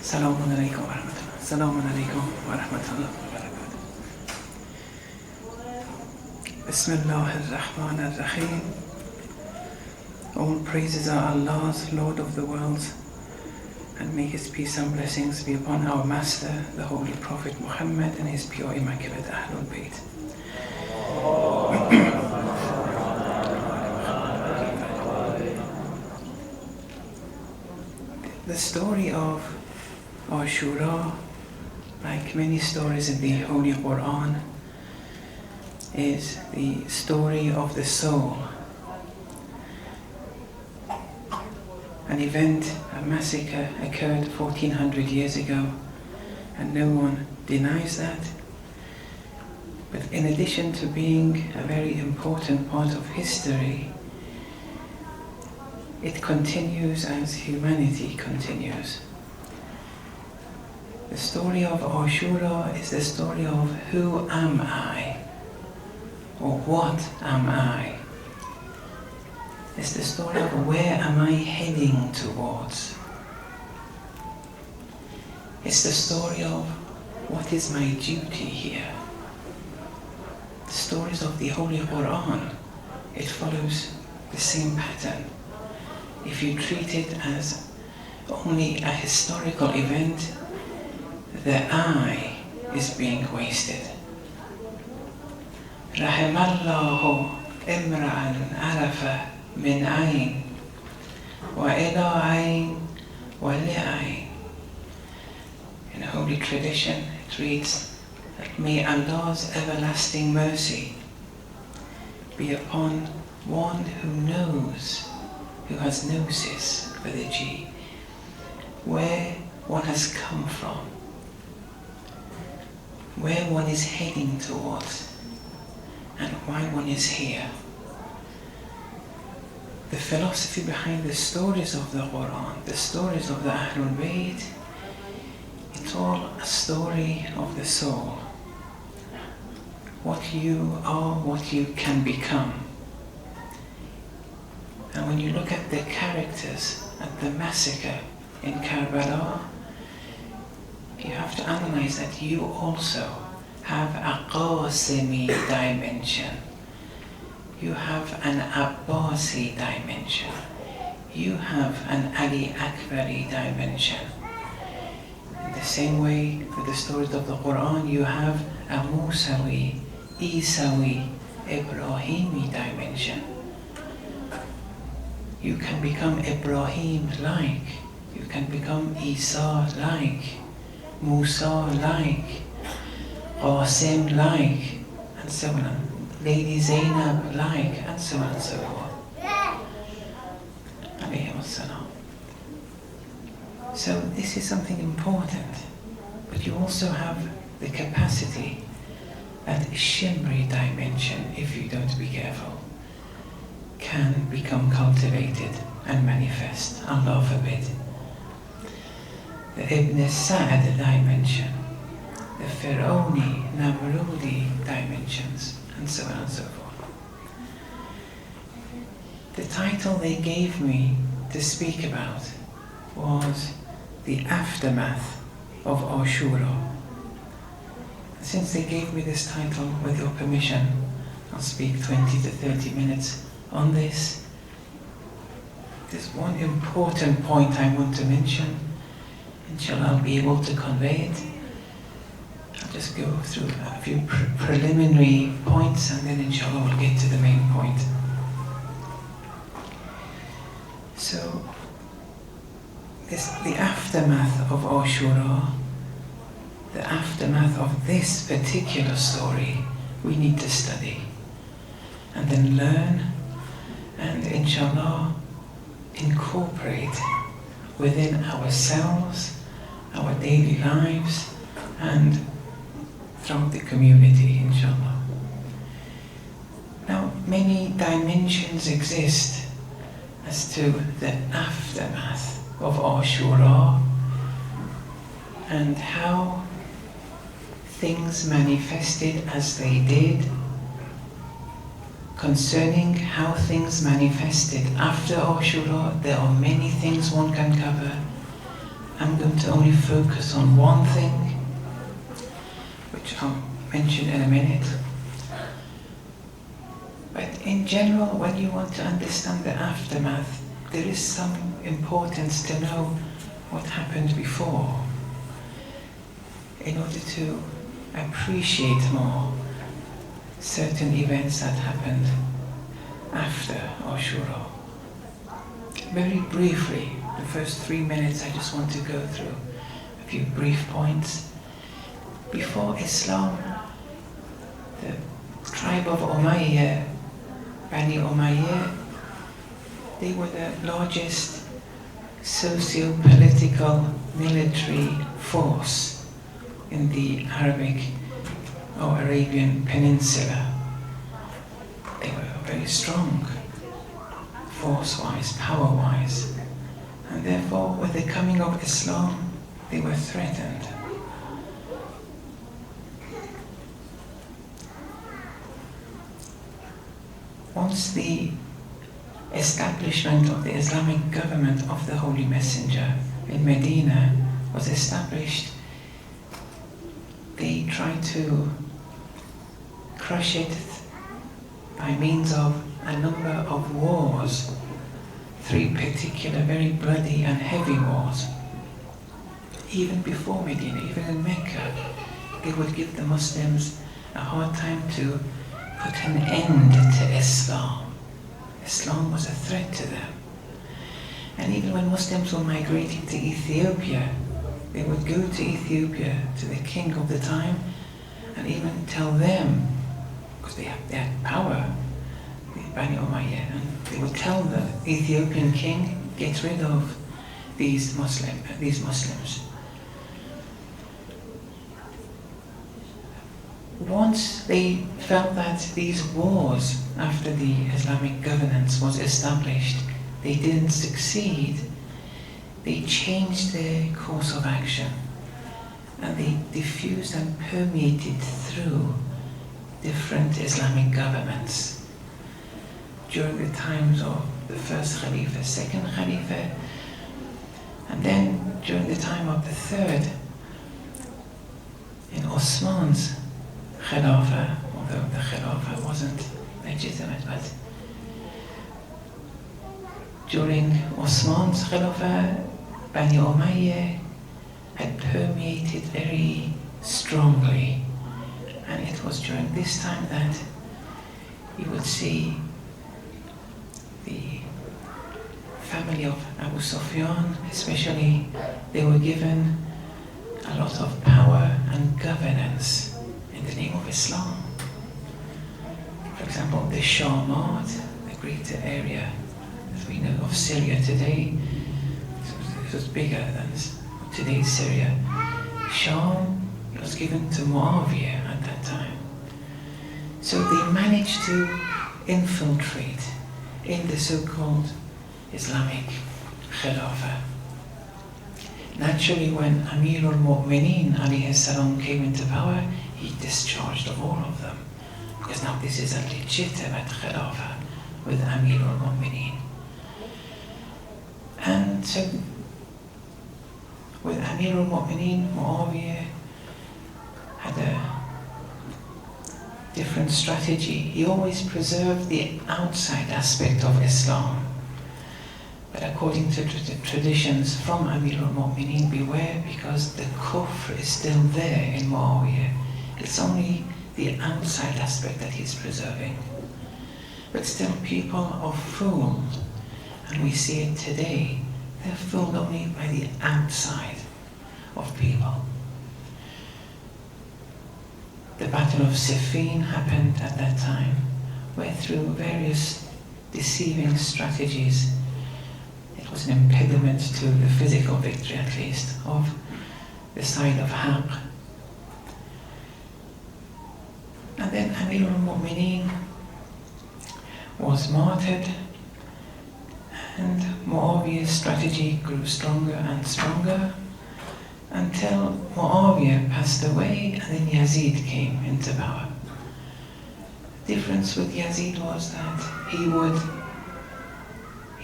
Assalamu alaikum wa rahmatullah. Assalamu alaikum wa rahmatullah wa barakatuh. Bismillah ar-Rahman ar-Rahim. All praises are Allah's, Lord of the worlds, and may His peace and blessings be upon our Master, the Holy Prophet Muhammad, and His pure Immaculate Ahlul Bayt. The story of Ashura, like many stories in the Holy Quran, is the story of the soul. An event, a massacre occurred 1400 years ago, and no one denies that. But in addition to being a very important part of history, it continues as humanity continues. The story of Ashura is the story of who am I, or what am I. It's the story of where am I heading towards. It's the story of what is my duty here. The stories of the Holy Quran, it follows the same pattern. If you treat it as only a historical event, the I is being wasted. رحم الله امرأ عرف من عين وإلى عين ولعين. In holy tradition it reads that may Allah's everlasting mercy be upon one who knows, who has gnosis for the G, where one has come from, where one is heading towards, and why one is here. The philosophy behind the stories of the Quran, the stories of the Ahlul Bayt, it's all a story of the soul. What you are, what you can become. And when you look at the characters at the massacre in Karbala, you have to analyze that you also have a Qasimi dimension. You have an Abbasi dimension. You have an Ali Akbari dimension. In the same way, with the stories of the Quran, you have a Musawi, Isawi, Ibrahimi dimension. You can become Ibrahim-like. You can become Isa-like, Musa-like, Qasim-like, and so on. Lady Zainab-like, and so on and so forth. Alayhim as-salam. So this is something important. But you also have the capacity, that shimmery dimension, if you don't be careful, can become cultivated and manifest. Allah forbid. The Ibn Sa'd dimension, the Fir'auni, Namrudi dimensions, and so on and so forth. The title they gave me to speak about was the aftermath of Ashura. Since they gave me this title, with your permission, I'll speak 20 to 30 minutes on this. There's one important point I want to mention. Inshallah, I'll be able to convey it. I'll just go through a few preliminary points, and then inshallah we'll get to the main point. So, the aftermath of Ashura, the aftermath of this particular story, we need to study and then learn and inshallah incorporate within ourselves, our daily lives, and throughout the community, inshallah. Now, many dimensions exist as to the aftermath of Ashura and how things manifested as they did. Concerning how things manifested after Ashura, there are many things one can cover. I'm going to only focus on one thing, which I'll mention in a minute. But in general, when you want to understand the aftermath, there is some importance to know what happened before in order to appreciate more certain events that happened after Ashura. Very briefly, the first 3 minutes I just want to go through a few brief points. Before Islam, the tribe of Umayyah, Bani Umayyah, they were the largest socio-political military force in the Arabic or Arabian Peninsula. They were very strong, force-wise, power-wise, and therefore with the coming of Islam, they were threatened. Once the establishment of the Islamic government of the Holy Messenger in Medina was established, they tried to crush it by means of a number of wars, 3 particular very bloody and heavy wars. Even before Medina, even in Mecca, they would give the Muslims a hard time to put an end to Islam. Islam was a threat to them. And even when Muslims were migrating to Ethiopia, they would go to Ethiopia, to the king of the time, and even tell them, because they had power, the Bani Umayyah, and they would tell the Ethiopian king, get rid of these Muslims. Once they felt that these wars, after the Islamic governance was established, they didn't succeed, they changed their course of action and they diffused and permeated through different Islamic governments. During the times of the first Khalifa, second Khalifa, and then during the time of the third, in Osman's Khilafah, although the Khilafah wasn't legitimate, but during Osman's Khilafah, Bani Umayyah had permeated very strongly, and it was during this time that you would see the family of Abu Sufyan, especially, they were given a lot of power and governance in the name of Islam. For example, the Shamat, the greater area that we know of Syria today, it was bigger than today's Syria. Sham was given to Muawiyah at that time. So they managed to infiltrate in the so-called Islamic Khilafah. Naturally, when Amir al-Mu'mineen alayhi salam came into power, he discharged all of them, because now this is a legitimate Khilafah with Amir al-Mu'mineen. And so with Amir al-Mu'mineen, Muawiyah had a different strategy. He always preserved the outside aspect of Islam. But according to the traditions from Amir al-Mu'mineen, beware, because the kufr is still there in Muawiyah. It's only the outside aspect that he's preserving. But still, people are fooled, and we see it today. They're fooled only by the outside of people. The Battle of Siffin happened at that time, where through various deceiving strategies, it was an impediment to the physical victory, at least, of the side of Haqq. And then Amir al-Mu'mineen was martyred, and Muawiyah's strategy grew stronger and stronger until Muawiyah passed away and then Yazid came into power. The difference with Yazid was that he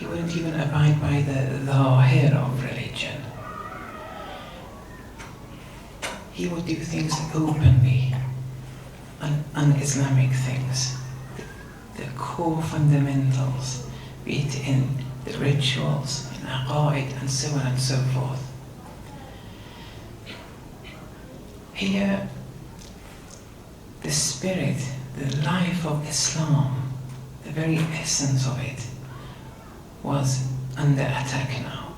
wouldn't even abide by the zahir of religion. he would do things openly, un-Islamic things, the core fundamentals, be it in the rituals, in aqaid, and so on and so forth. Here, the spirit, the life of Islam, the very essence of it, was under attack now.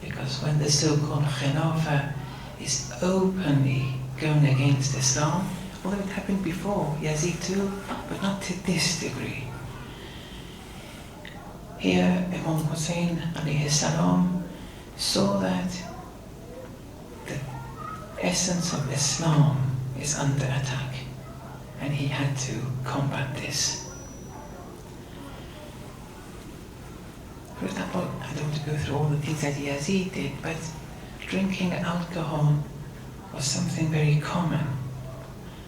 Because when the so-called Khilafah is openly going against Islam, although it happened before, Yazid too, but not to this degree. Here, Imam Hussein alayhi salam saw that the essence of Islam is under attack, and he had to combat this. For example, I don't want to go through all the things that Yazid did, but drinking alcohol was something very common.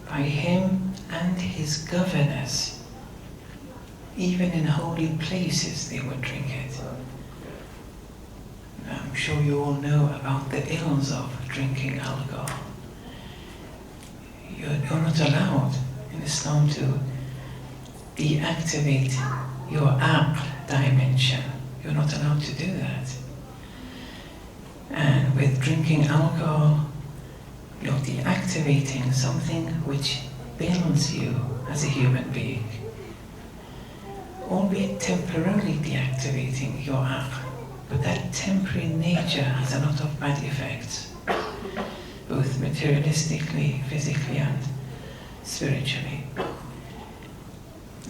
By him and his governors, even in holy places they would drink it. I'm sure you all know about the ills of drinking alcohol. You're not allowed in Islam to deactivate your aql dimension. You're not allowed to do that. And with drinking alcohol, you're deactivating something which builds you as a human being. Albeit temporarily deactivating your aql, but that temporary nature has a lot of bad effects, both materialistically, physically, and spiritually.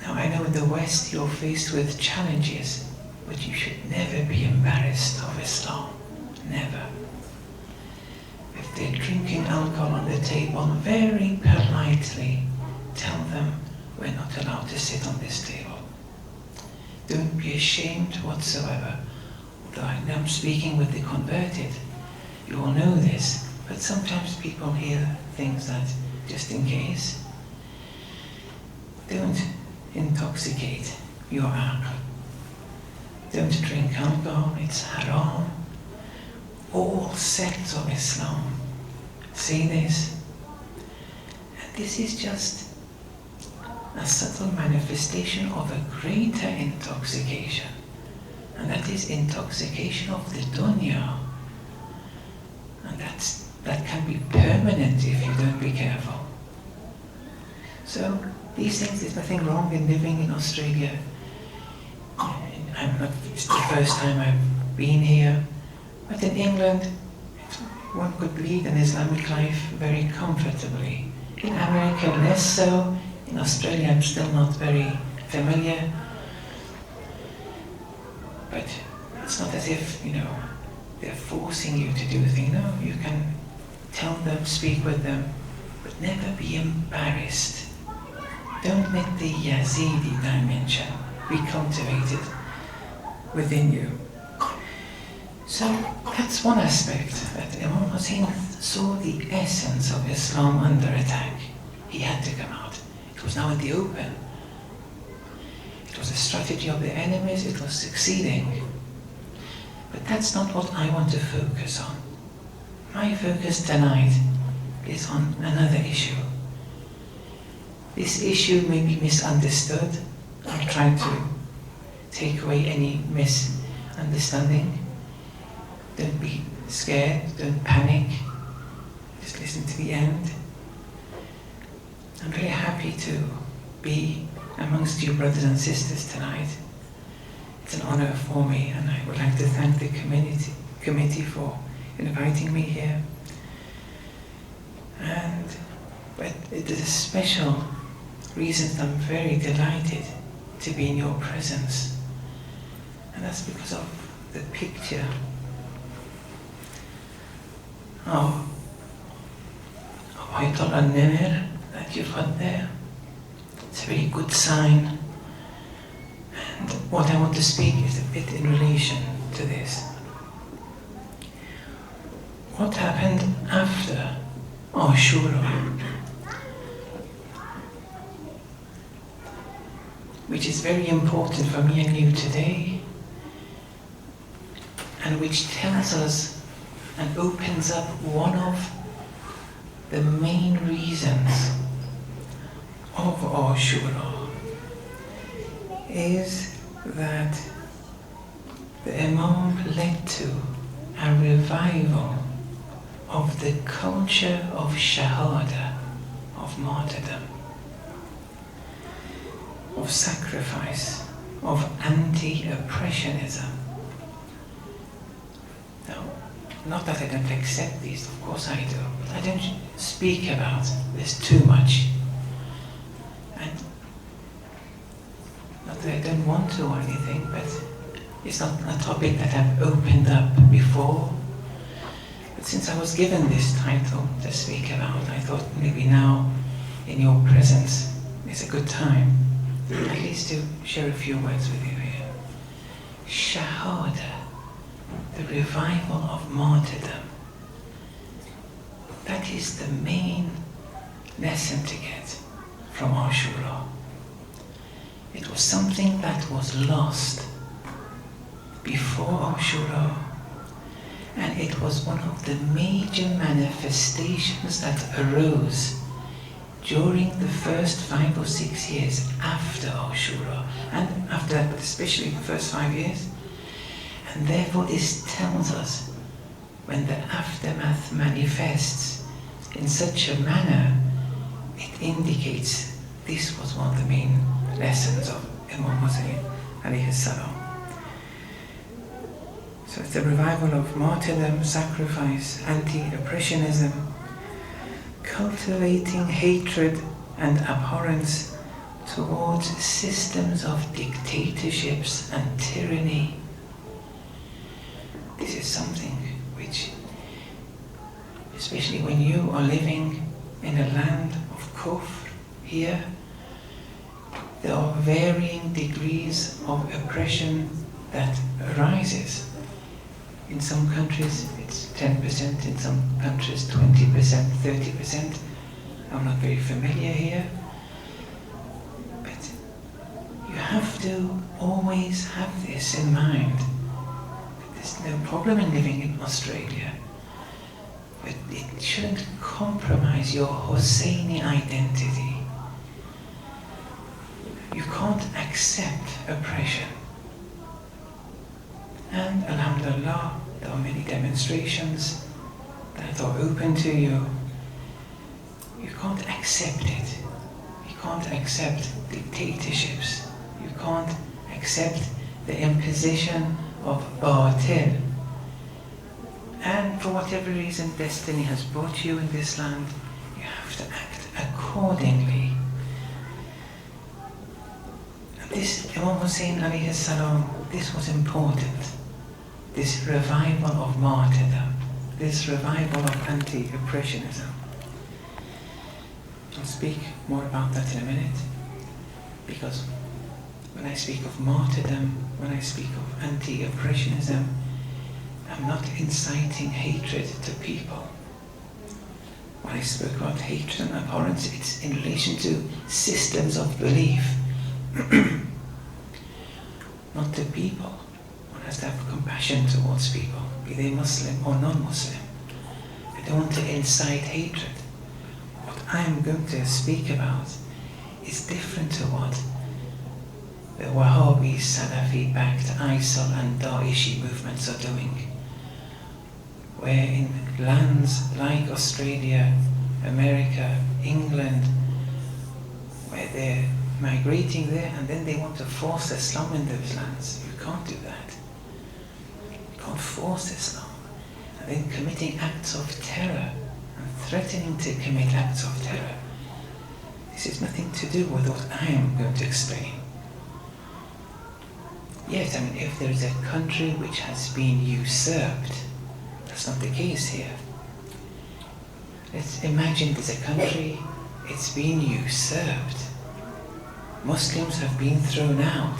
Now I know in the West you're faced with challenges, but you should never be embarrassed of Islam. Never. If they're drinking alcohol on the table, very politely tell them we're not allowed to sit on this table. Don't be ashamed whatsoever. Although I know I'm speaking with the converted, you all know this, but sometimes people hear things that, just in case, don't intoxicate your aql. Don't drink alcohol, it's haram. All sects of Islam say this. And this is just a subtle manifestation of a greater intoxication. And that is intoxication of the dunya. And that can be permanent if you don't be careful. So these things, there's nothing wrong in living in Australia. It's the first time I've been here. But in England, one could lead an Islamic life very comfortably. In America, less so. In Australia, I'm still not very familiar. But it's not as if, they're forcing you to do things. No, you can tell them, speak with them, but never be embarrassed. Don't let the Yazidi dimension be cultivated within you. So that's one aspect, that Imam Hussein saw the essence of Islam under attack. He had to come out. It was now in the open. It was a strategy of the enemies, it was succeeding. But that's not what I want to focus on. My focus tonight is on another issue. This issue may be misunderstood. I'll try to take away any misunderstanding. Don't be scared, don't panic. Just listen to the end. I'm very happy to be amongst you brothers and sisters tonight. It's an honor for me, and I would like to thank the committee for inviting me here. But it is a special reason that I'm very delighted to be in your presence. And that's because of the picture of Hayat al-Nimr that you've got there. It's a very good sign. And what I want to speak is a bit in relation to this. What happened after Ashura, which is very important for me and you today, and which tells us and opens up one of the main reasons of Ashura is that the Imam led to a revival of the culture of Shahada, of martyrdom, of sacrifice, of anti-oppressionism. Now, not that I don't accept these, of course I do, but I don't speak about this too much. And not that I don't want to or anything, but it's not a topic that I've opened up before. But since I was given this title to speak about, I thought maybe now, in your presence, is a good time at least to share a few words with you here. Shahada, the revival of martyrdom. That is the main lesson to get from Ashura. It was something that was lost before Ashura, and it was one of the major manifestations that arose during the first 5 or 6 years after Ashura, and after that, but especially the first 5 years. And therefore this tells us, when the aftermath manifests in such a manner, it indicates this was one of the main lessons of Imam Hussein alayhi salam. So it's the revival of martyrdom, sacrifice, anti-oppressionism, cultivating hatred and abhorrence towards systems of dictatorships and tyranny. This is something which, especially when you are living in a land of kufr here, there are varying degrees of oppression that arises. In some countries it's 10%, in some countries 20%, 30%. I'm not very familiar here. But you have to always have this in mind. There's no problem in living in Australia, but it shouldn't compromise your Husseini identity. You can't accept oppression. And alhamdulillah, there are many demonstrations that are open to you. You can't accept it. You can't accept dictatorships. You can't accept the imposition of batil. And for whatever reason destiny has brought you in this land, you have to act accordingly. And this, Imam Hussein alayhi salam, this was important. This revival of martyrdom, this revival of anti-oppressionism. I'll speak more about that in a minute, because when I speak of martyrdom, when I speak of anti-oppressionism, I'm not inciting hatred to people. When I spoke about hatred and abhorrence, it's in relation to systems of belief, not to people. One has to have compassion towards people, be they Muslim or non-Muslim. I don't want to incite hatred. What I am going to speak about is different to what the Wahhabi, Salafi-backed ISIL and Daeshi movements are doing, where in lands like Australia, America, England, where they're migrating there and then they want to force Islam in those lands. You can't do that. You can't force Islam. And then committing acts of terror and threatening to commit acts of terror. This has nothing to do with what I am going to explain. Yes, I mean, if there is a country which has been usurped, that's not the case here. Let's imagine there's a country, it's been usurped. Muslims have been thrown out.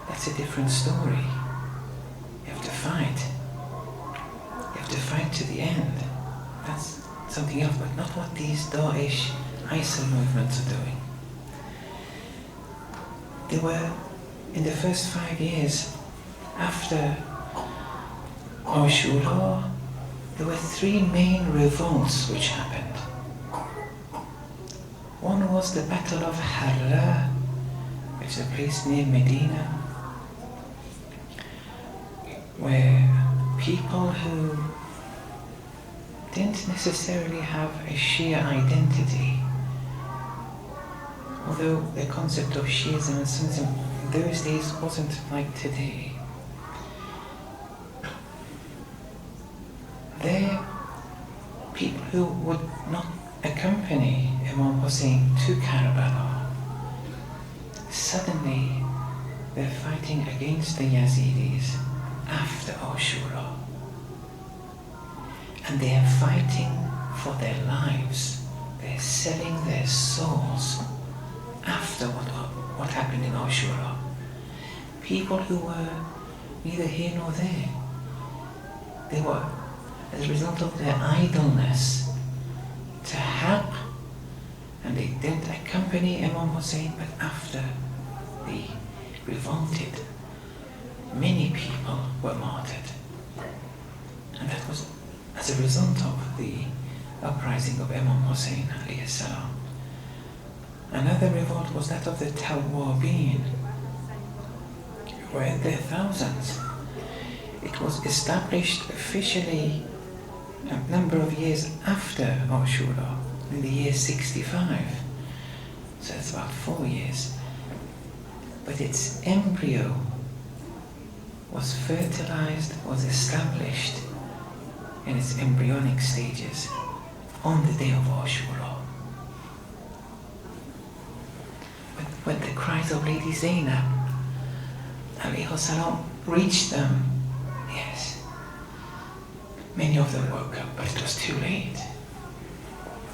That's a different story. You have to fight. You have to fight to the end. That's something else, but not what these Daesh, ISIL movements are doing. They were, in the first 5 years after Ashura, there were three main revolts which happened. One was the Battle of Harra, which is a place near Medina, where people who didn't necessarily have a Shia identity, although the concept of Shiism and Sunnism in those days wasn't like today. There, people who would not accompany Imam Hussein to Karbala, suddenly they're fighting against the Yazidis after Ashura. And they are fighting for their lives. They're selling their souls after what happened in Ashura. People who were neither here nor there. They were, as a result of their idleness, to help, and they didn't accompany Imam Hussein, but after they revolted, many people were martyred. And that was as a result of the uprising of Imam Hussein alayhi salam. Another revolt was that of the Tawwabin, who were in their thousands. It was established officially a number of years after Ashura, in the year 65. So it's about 4 years. But its embryo was fertilized, was established in its embryonic stages on the day of Ashura. When the cries of Lady Zainab alayhi salam reached them, yes, many of them woke up, but it was too late.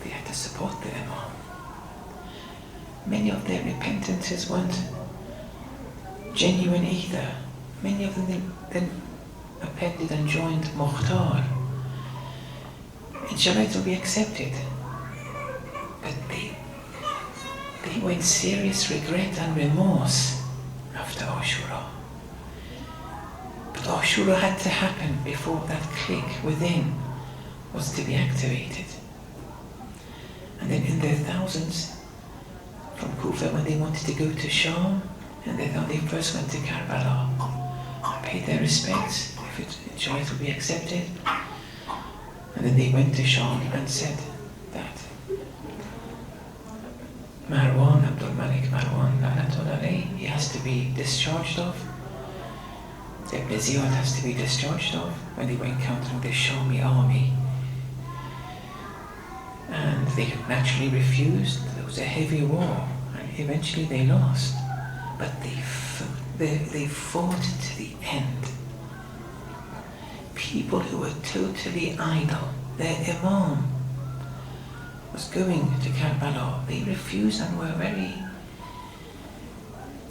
They had to support the Imam. Many of their repentances weren't genuine either. Many of them then appended and joined Mukhtar. Inshallah it will be accepted. But they were in serious regret and remorse after Ashura. But Ashura had to happen before that click within was to be activated. And then in their thousands, from Kufa, when they wanted to go to Sham, and they thought they first went to Karbala, paid their respects, if it would be accepted. And then they went to Sham and said that Marwan, Abdul Malik Marwan, La'natullah alayhi, he has to be discharged of. Ibn Ziyad has to be discharged of when they were encountering the Shami army. And they naturally refused. There was a heavy war, and eventually they lost. But they fought to the end. People who were totally idle, their Imam was going to Karbala, they refused and were very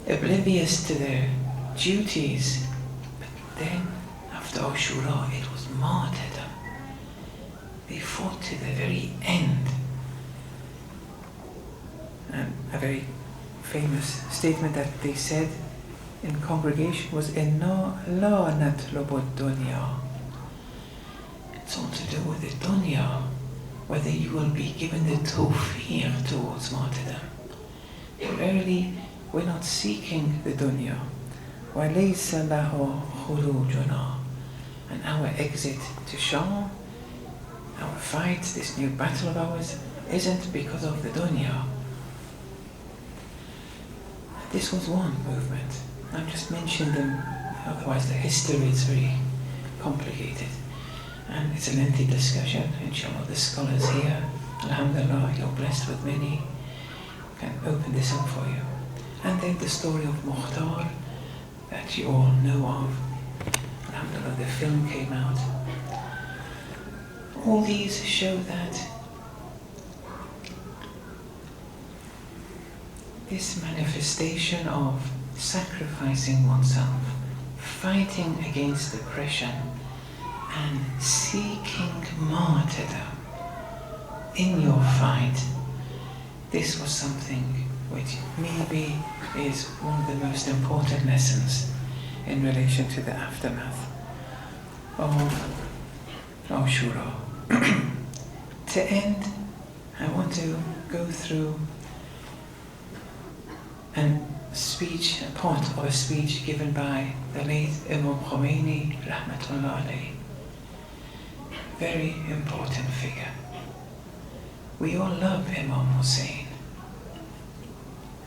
oblivious to their duties. But then, after Ashura, it was martyrdom. They fought to the very end. And a very famous statement that they said in congregation was Inna la natlubu dunya. It's all to do with the dunya, whether you will be given the tawfiq towards martyrdom. Verily, we're not seeking the dunya. وَلَيْسَ لَهُ خُرُوجُنَا. And our exit to Sham, our fight, this new battle of ours, isn't because of the dunya. This was one movement. I've just mentioned them, otherwise the history is very complicated. And it's a lengthy discussion. Inshallah, the scholars here, alhamdulillah, you're blessed with many, can open this up for you. And then the story of Mukhtar, that you all know of. Alhamdulillah, the film came out. All these show that this manifestation of sacrificing oneself, fighting against oppression, and seeking martyrdom in your fight, this was something which maybe is one of the most important lessons in relation to the aftermath of Ashura. To end, I want to go through a part of a speech given by the late Imam Khomeini, Rahmatullah alayhi. Very important figure. We all love Imam Hussein,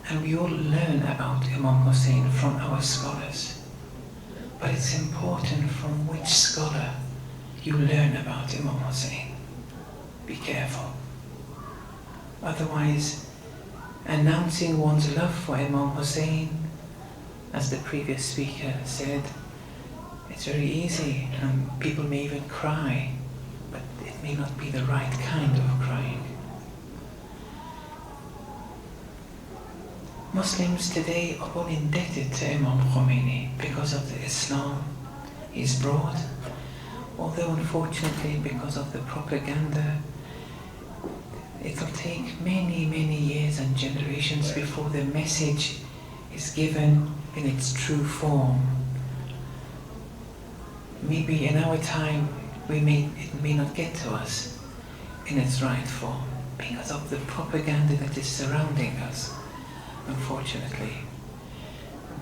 and we all learn about Imam Hussein from our scholars. But it's important from which scholar you learn about Imam Hussein. Be careful. Otherwise, announcing one's love for Imam Hussein, as the previous speaker said, it's very easy, and people may even cry, but it may not be the right kind of crying. Muslims today are all indebted to Imam Khomeini because of the Islam he's brought, although unfortunately because of the propaganda, it'll take many, many years and generations before the message is given in its true form. Maybe in our time, it may not get to us in its right form because of the propaganda that is surrounding us, unfortunately.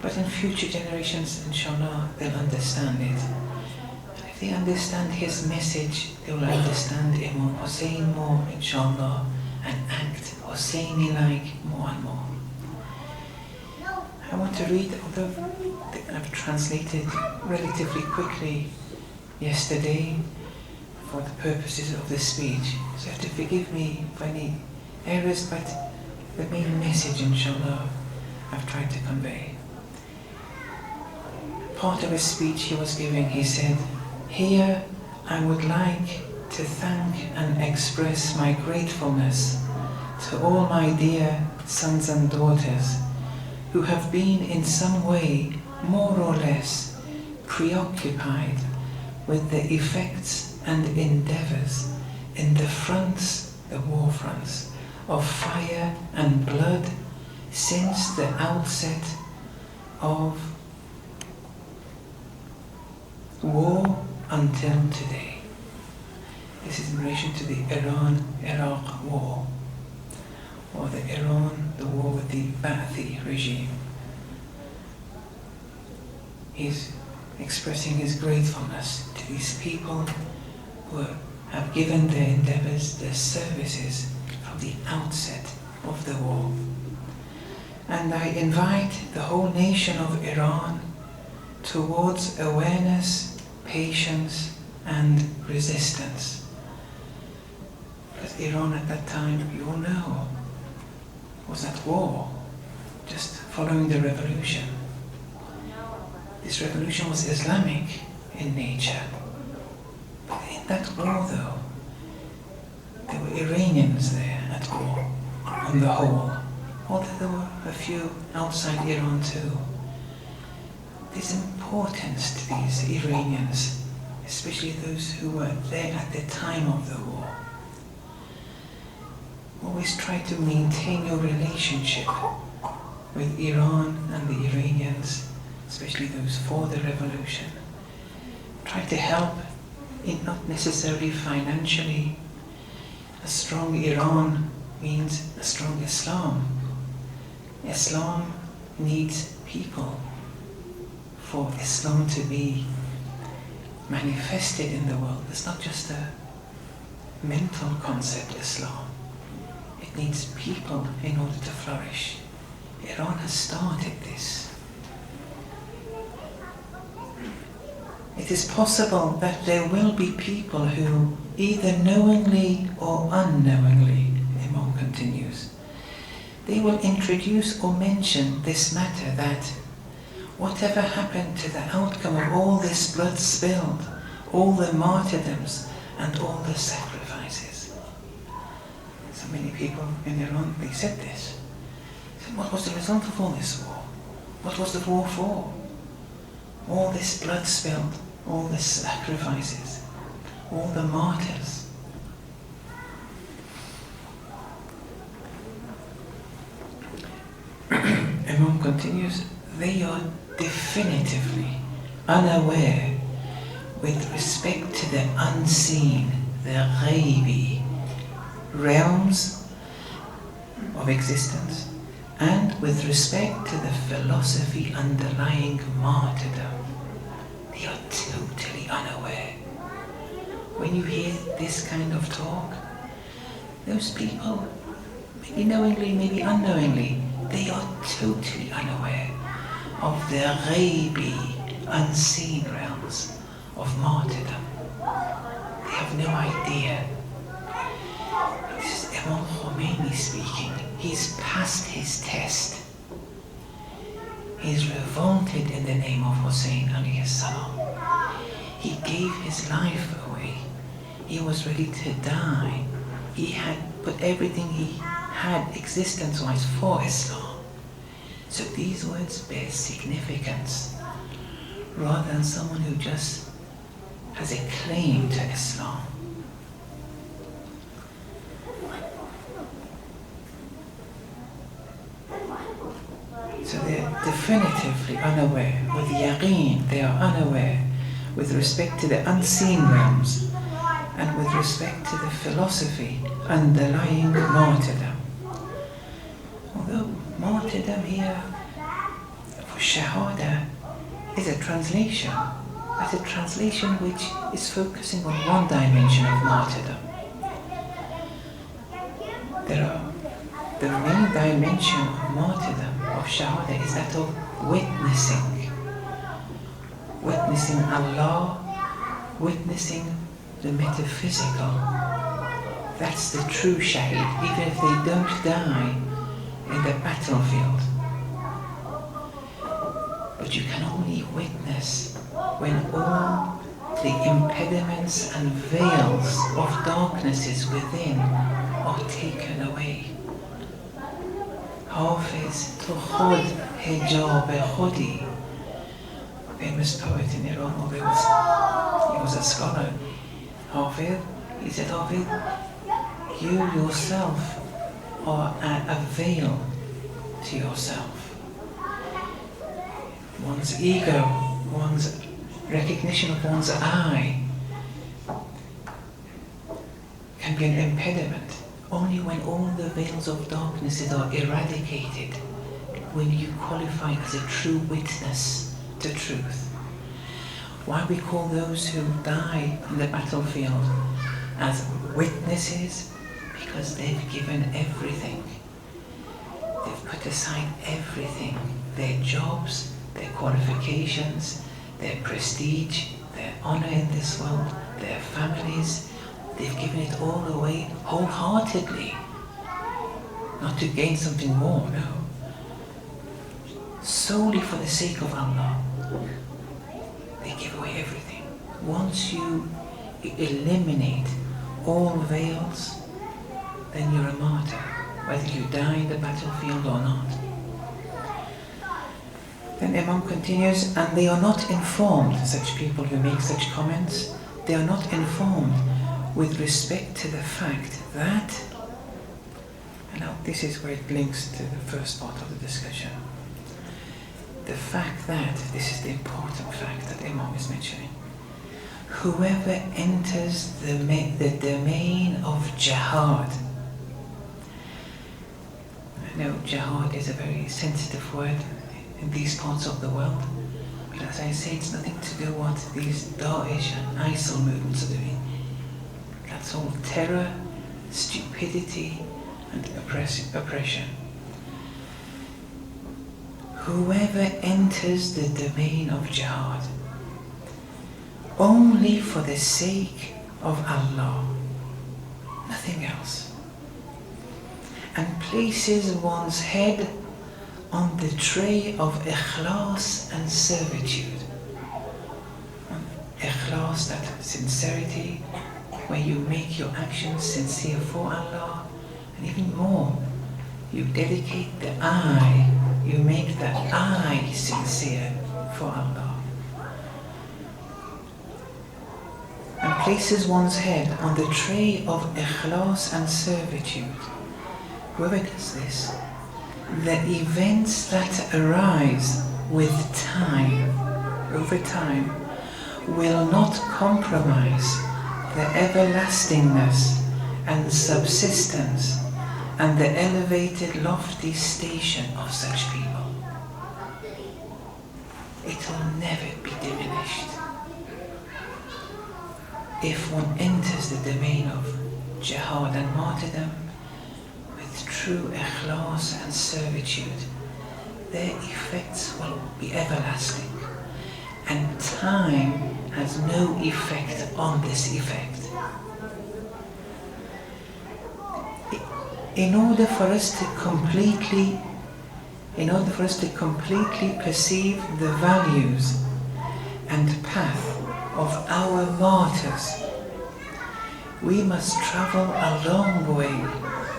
But in future generations, inshallah, they'll understand it. And if they understand his message, they will understand Imam Hussein more, inshallah, and act Husseini-like more and more. I want to read, although I've translated relatively quickly yesterday for the purposes of this speech, so you have to forgive me for any errors, but the main message, inshallah, I've tried to convey. Part of a speech he was giving, he said, "Here I would like to thank and express my gratefulness to all my dear sons and daughters who have been in some way more or less preoccupied with the effects and endeavors in the war fronts of fire and blood since the outset of war until today." This is in relation to the Iran-Iraq war, or the war with the Ba'athi regime. He's expressing his gratefulness to these people who have given their endeavors, their services from the outset of the war. And I invite the whole nation of Iran towards awareness, patience, and resistance. Because Iran at that time, you all know, was at war, just following the revolution. This revolution was Islamic in nature. But in that war, though, there were Iranians there at war, on the whole, although there were a few outside Iran too. There's importance to these Iranians, especially those who were there at the time of the war. Always try to maintain your relationship with Iran and the Iranians, especially those for the revolution. Try to help, not necessarily financially. A strong Iran means a strong Islam. Islam needs people for Islam to be manifested in the world. It's not just a mental concept, Islam. It needs people in order to flourish. Iran has started this. It is possible that there will be people who, either knowingly or unknowingly, Imam continues, they will introduce or mention this matter that whatever happened to the outcome of all this blood spilled, all the martyrdoms and all the sacrifices. So many people in Iran, they said this. They said, what was the result of all this war? What was the war for? All this blood spilled, all the sacrifices, all the martyrs. Imam continues, they are definitively unaware with respect to the unseen, the ghaibi, realms of existence, and with respect to the philosophy underlying martyrdom. They are totally unaware. When you hear this kind of talk, those people, maybe knowingly, maybe unknowingly, they are totally unaware of the ghaibi, unseen realms of martyrdom. They have no idea. This is Imam Khomeini speaking. He's passed his test. He's revolted in the name of Hussein alayhi salam. He gave his life away. He was ready to die. He had put everything he had existence-wise for Islam. So these words bear significance, rather than someone who just has a claim to Islam. So they're definitively unaware. With yaqeen, they are unaware with respect to the unseen realms and with respect to the philosophy underlying martyrdom. Although martyrdom here for shahada is a translation, that's a translation which is focusing on one dimension of martyrdom. The main dimension of martyrdom, of shahada, is that of witnessing. Witnessing Allah, witnessing the metaphysical. That's the true shaheed, even if they don't die in the battlefield. But you can only witness when all the impediments and veils of darknesses within are taken away. Hafiz to khud hijab khudi. Famous poet in Iran, although he was a scholar. Hafiz, he said, Hafiz, you yourself are a veil to yourself. One's ego, one's recognition of one's I can be an impediment only when all the veils of darknesses are eradicated, when you qualify as a true witness to truth. Why we call those who die in the battlefield as witnesses? Because they've given everything. They've put aside everything, their jobs, their qualifications, their prestige, their honor in this world, their families. They've given it all away wholeheartedly. Not to gain something more, no. Solely for the sake of Allah. They give away everything. Once you eliminate all veils, then you're a martyr, whether you die in the battlefield or not. Then Imam continues, and they are not informed, such people who make such comments, they are not informed with respect to the fact that, and now this is where it links to the first part of the discussion, the fact that, this is the important fact that Imam is mentioning, whoever enters the domain of jihad. I know jihad is a very sensitive word in these parts of the world, but as I say, it's nothing to do with what these Daesh and ISIL movements are doing. That's all terror, stupidity, and oppression. Whoever enters the domain of jihad only for the sake of Allah, nothing else, and places one's head on the tray of ikhlas and servitude. Ikhlas, that sincerity, where you make your actions sincere for Allah, and even more, you dedicate the I, you make the I sincere for Allah. And places one's head on the tray of ikhlas and servitude. Whoever does this, the events that arise with time, over time, will not compromise the everlastingness and subsistence and the elevated lofty station of such people. It will never be diminished. If one enters the domain of jihad and martyrdom with true ikhlas and servitude, their effects will be everlasting, and time has no effect on this effect. In order for us to completely perceive the values and path of our martyrs, we must travel a long way.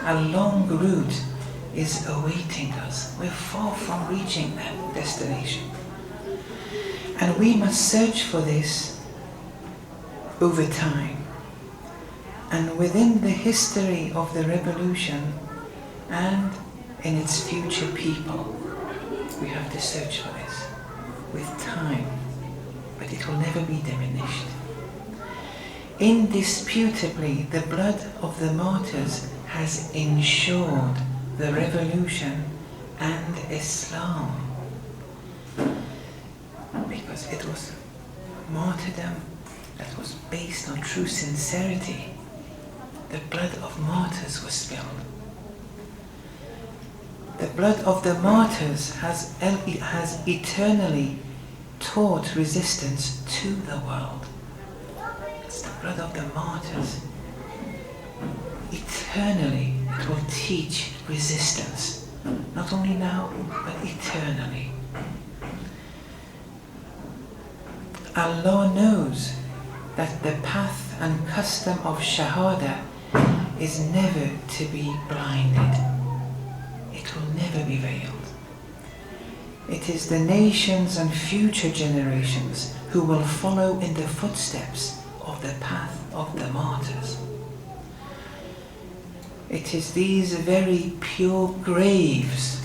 A long route is awaiting us. We're far from reaching that destination. And we must search for this over time. And within the history of the revolution and in its future people, we have to search for this with time, but it will never be diminished. Indisputably, the blood of the martyrs has ensured the revolution and Islam, because it was martyrdom that was based on true sincerity. The blood of martyrs was spilled. The blood of the martyrs has eternally taught resistance to the world. It's the blood of the martyrs. Eternally it will teach resistance. Not only now, but eternally. Allah knows that the path and custom of Shahada is never to be blinded. It will never be veiled. It is the nations and future generations who will follow in the footsteps of the path of the martyrs. It is these very pure graves,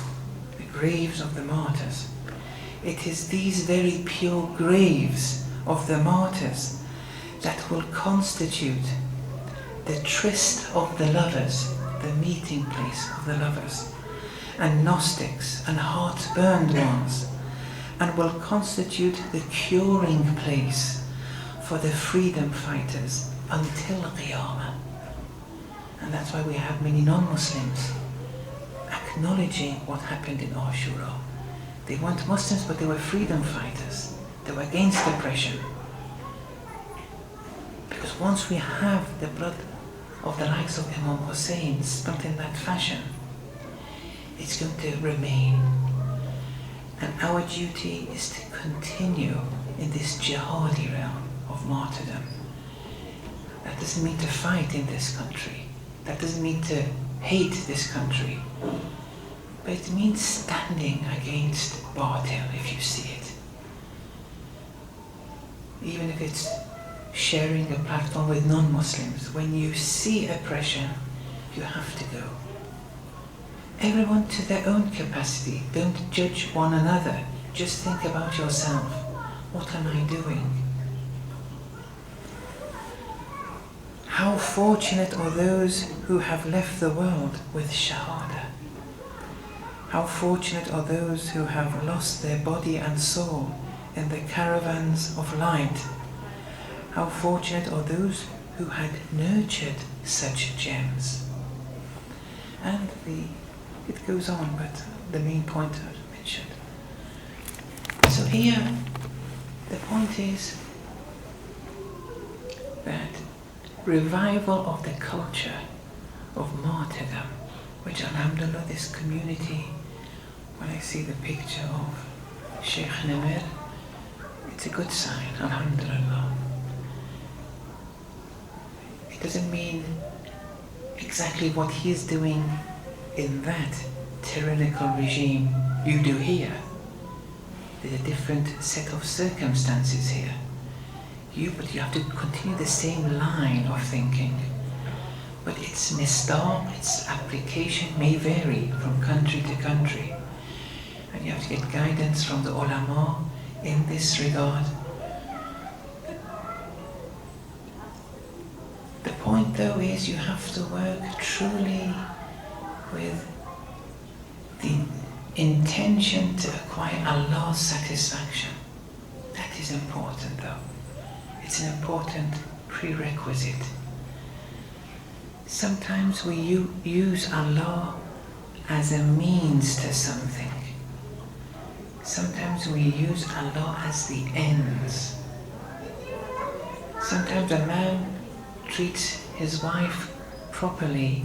the graves of the martyrs. It is these very pure graves of the martyrs that will constitute the tryst of the lovers, the meeting place of the lovers, and Gnostics and heart-burned ones, and will constitute the curing place for the freedom fighters until Qiyamah. And that's why we have many non-Muslims acknowledging what happened in Ashura. They weren't Muslims, but they were freedom fighters. They were against oppression. Because once we have the blood of the likes of Imam Hussein spilt in that fashion, it's going to remain. And our duty is to continue in this jihadi realm of martyrdom. That doesn't mean to fight in this country. That doesn't mean to hate this country. But it means standing against Batil if you see it. Even if it's sharing a platform with non-Muslims, when you see oppression, you have to go. Everyone to their own capacity. Don't judge one another. Just think about yourself. What am I doing? How fortunate are those who have left the world with Shahada. How fortunate are those who have lost their body and soul in the caravans of light. How fortunate are those who had nurtured such gems. And it goes on, but the main point I've mentioned. So here, the point is that revival of the culture of martyrdom, which alhamdulillah this community, when I see the picture of Sheikh Namir, it's a good sign, alhamdulillah. It doesn't mean exactly what he is doing in that tyrannical regime you do here. There's a different set of circumstances here. But you have to continue the same line of thinking. But its misdaq, its application may vary from country to country. And you have to get guidance from the ulama in this regard. point though is you have to work truly with the intention to acquire Allah's satisfaction. That is important though. It's an important prerequisite. Sometimes we use Allah as a means to something. Sometimes we use Allah as the ends. Sometimes a man treats his wife properly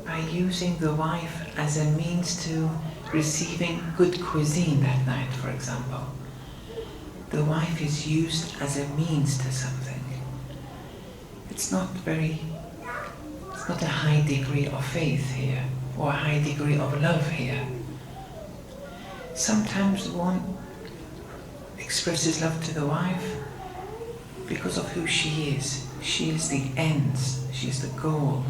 by using the wife as a means to receiving good cuisine that night, for example. The wife is used as a means to something. It's not a high degree of faith here, or a high degree of love here. Sometimes one expresses love to the wife because of who she is. She is the ends, she is the goal.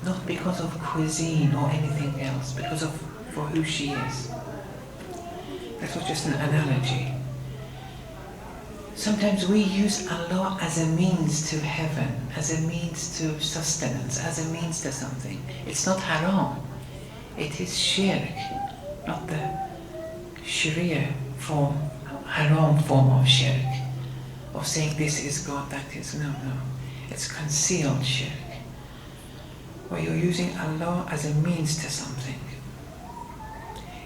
Not because of cuisine or anything else, because of for who she is. That was just an analogy. Sometimes we use Allah as a means to heaven, as a means to sustenance, as a means to something. It's not haram. It is shirk, not the Sharia form, haram form of shirk, of saying this is God, that is, no. It's concealed shirk, where you're using Allah as a means to something.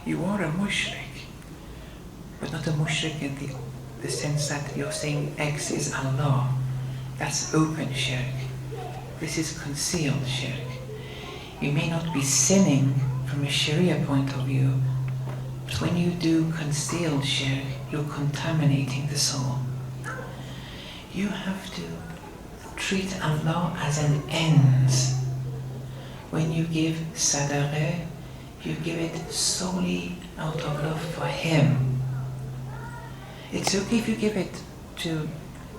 You are a mushrik, but not a mushrik in the sense that you're saying X is Allah. That's open shirk. This is concealed shirk. You may not be sinning from a Sharia point of view, but when you do concealed shirk, you're contaminating the soul. You have to treat Allah as an end. When you give sadaqah, you give it solely out of love for Him. It's okay if you give it to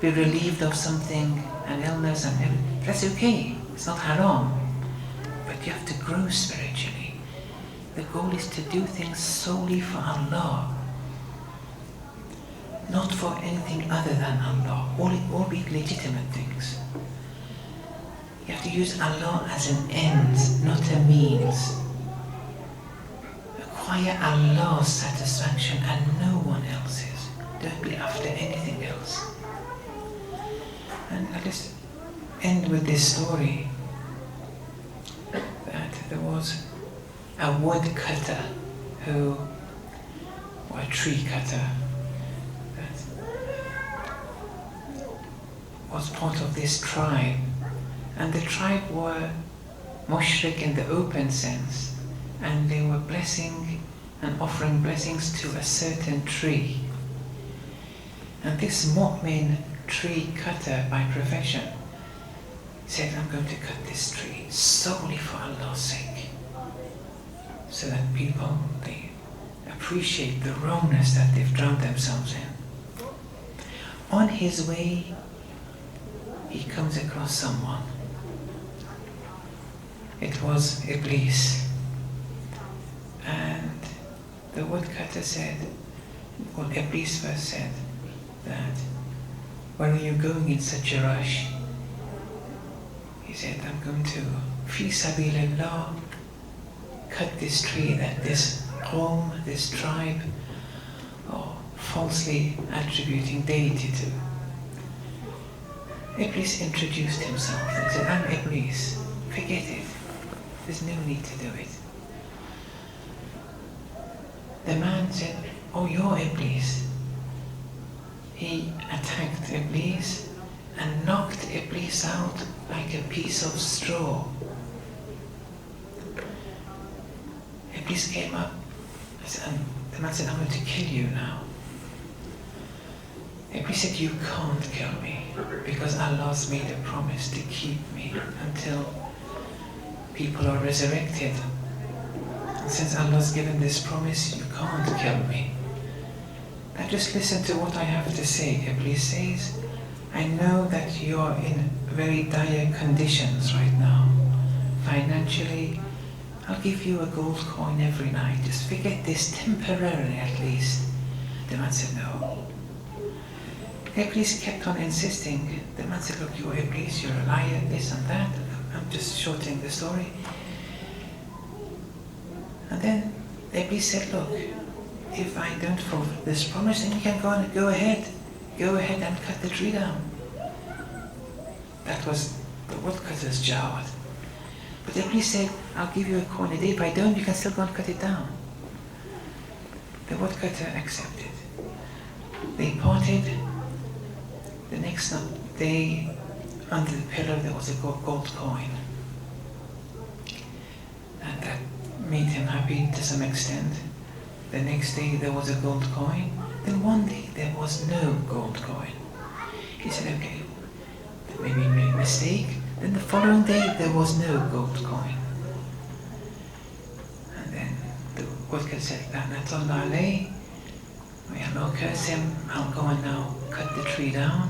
be relieved of something, an illness, and everything. That's okay. It's not haram. But you have to grow spiritually. The goal is to do things solely for Allah, not for anything other than Allah, all be legitimate things. You have to use Allah as an end, not a means. Acquire Allah's satisfaction and no one else's. Don't be after anything else. And I'll just end with this story, that there was a woodcutter or a tree cutter, that was part of this tribe. And the tribe were mushrik in the open sense, and they were blessing and offering blessings to a certain tree. And this mu'min tree cutter by profession said, I'm going to cut this tree solely for Allah's sake, so that people, they appreciate the wrongness that they've drowned themselves in. On his way, he comes across someone. It was Iblis. And the woodcutter said, well, Iblis first said that, where are you going in such a rush? He said, I'm going to, fi sabilillah, cut this tree that this qawm, this tribe, are falsely attributing deity to. Iblis introduced himself and said, I'm Iblis, forget it. There's no need to do it. The man said, oh, you're Iblis. He attacked Iblis and knocked Iblis out like a piece of straw. Iblis came up, and the man said, I'm going to kill you now. Iblis said, you can't kill me, because Allah's made a promise to keep me until people are resurrected. And since Allah's given this promise, you can't kill me. Now just listen to what I have to say. Iblis says, I know that you're in very dire conditions right now. Financially, I'll give you a gold coin every night. Just forget this temporarily at least. The man said, no. Iblis kept on insisting. The man said, look, you're Iblis, you're a liar, this and that. I'm just shortening the story. And then Iblis said, look, if I don't fulfill this promise, then you can go ahead and cut the tree down. That was the woodcutter's job. But Iblis said, I'll give you a coin a day. If I don't, you can still go and cut it down. The woodcutter accepted. They parted. The next day, under the pillar, there was a gold coin. And that made him happy to some extent. The next day, there was a gold coin. Then one day, there was no gold coin. He said, okay, maybe we made a mistake. Then the following day, there was no gold coin. And then the woodcutter said, La'natullah alayh, may Allah curse him, I'll go and now cut the tree down.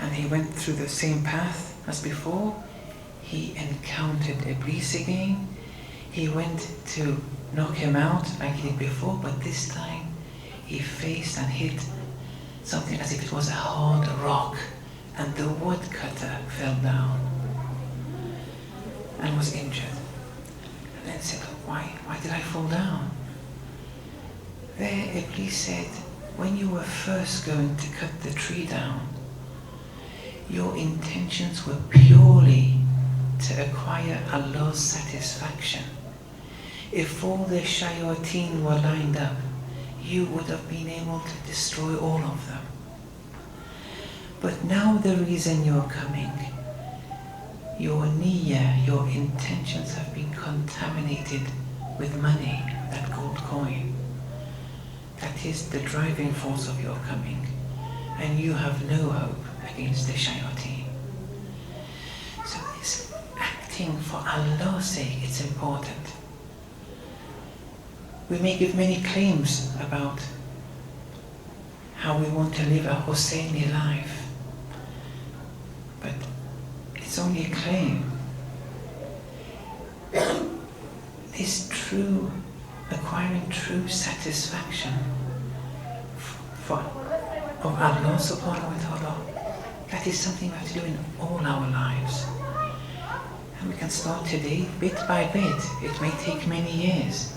And he went through the same path as before. He encountered Iblis again. He went to knock him out like he did before, but this time he faced and hit something as if it was a hard rock, and the woodcutter fell down and was injured. And then said, why did I fall down? There Iblis said, when you were first going to cut the tree down, your intentions were purely to acquire Allah's satisfaction. If all the shayateen were lined up, you would have been able to destroy all of them. But now the reason you're coming, your niyyah, your intentions have been contaminated with money, that gold coin. That is the driving force of your coming, and you have no hope against the shayateen. So this acting for Allah's sake, it's important. We may give many claims about how we want to live a Husseini life, but it's only a claim. Acquiring true satisfaction of Allah subhanahu wa ta'ala, that is something we have to do in all our lives. And we can start today, bit by bit. It may take many years.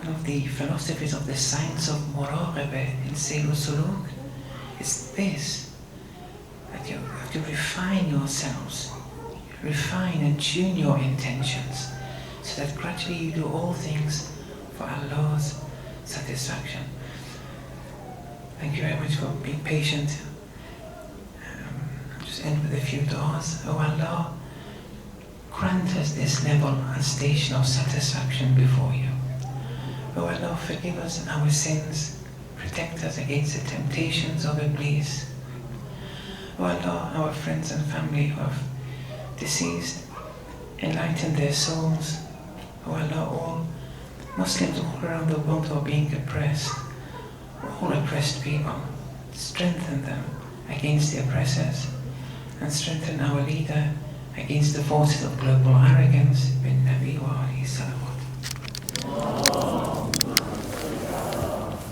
One of the philosophies of the science of muraqabah in Sayr al-Suluk is this, that you have to refine yourselves, refine and tune your intentions, so that gradually you do all things for Allah's satisfaction. Thank you very much for being patient. I'll just end with a few du'as. Oh Allah, grant us this level and station of satisfaction before you. Oh Allah, forgive us our sins, protect us against the temptations of Iblis. Oh Allah, our friends and family who have deceased, enlighten their souls. Oh Allah, all Muslims all around the world who are being oppressed, all oppressed people, strengthen them against the oppressors, and strengthen our leader against the forces of global arrogance. Bin Nabi wa alayhi salawat.